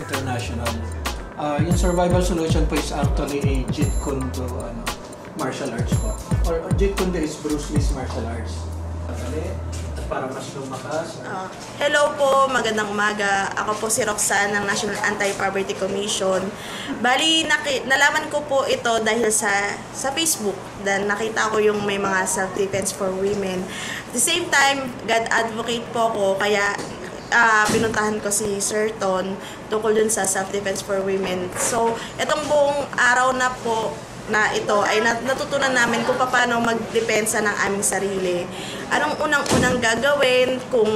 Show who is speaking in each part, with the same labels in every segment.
Speaker 1: International. Yung survival solution po is actually a Jeet Kune Do martial arts po. Or Jeet Kune Do is Bruce Lee's martial arts. Para mas lumakas.
Speaker 2: Hello po, magandang umaga. Ako po si Roxanne ng National Anti-Poverty Commission. Bali, nalaman ko po ito dahil sa Facebook. Dan nakita ko yung may mga self-defense for women. At the same time, God advocate po ako, kaya pinuntahan ko si Sir Ton tungkol dun sa self-defense for women. So, itong buong araw na po na ito ay natutunan namin kung paano magdepensa ng aming sarili. Anong unang-unang gagawin kung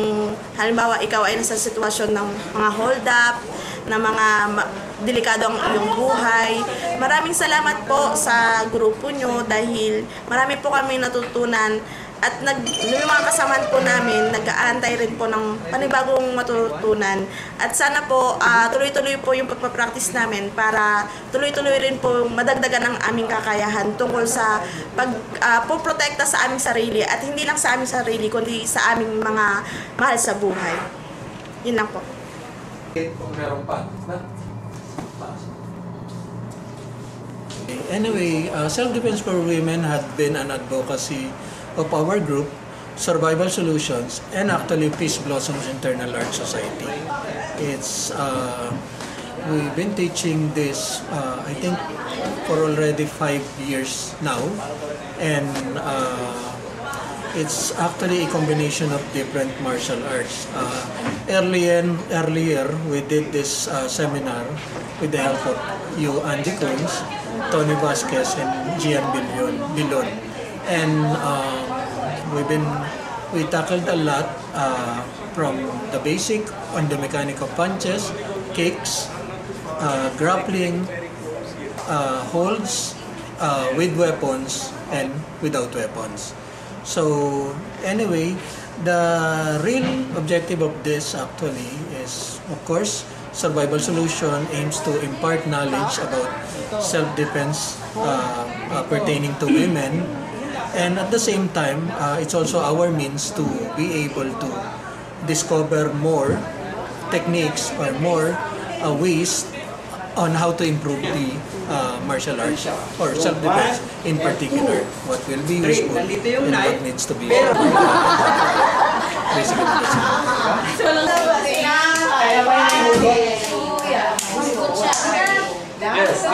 Speaker 2: halimbawa ikaw ay nasa sitwasyon ng mga hold up, na mga delikado ang iyong buhay. Maraming salamat po sa grupo nyo dahil marami po kami natutunan at yung mga kasamaan po namin, nag-aantay rin po ng panibagong matutunan. At sana po, tuloy-tuloy po yung pagpapractice namin para tuloy-tuloy rin po madagdagan ang aming kakayahan tungkol sa pagpoprotekta sa aming sarili at hindi lang sa aming sarili, kundi sa aming mga mahal sa buhay. Yun lang po.
Speaker 1: Meron pa. Anyway, Self-Defense for Women had been an advocacy of our group, Survival Solutions, and actually Peace Blossoms Internal Art Society. It's we've been teaching this I think for already 5 years now, and it's actually a combination of different martial arts. Earlier we did this seminar with the help of you, Andy Coons, Tony Vasquez, and Gian Bilon. And we tackled a lot from the basic on the mechanic of punches, kicks, grappling, holds, with weapons and without weapons. So anyway, the real objective of this actually is, of course, Survival Solution aims to impart knowledge about self-defense pertaining to women. And at the same time, it's also our means to be able to discover more techniques or more ways on how to improve the martial arts or self-defense in particular. What will be useful and what needs to be basically
Speaker 3: Yes,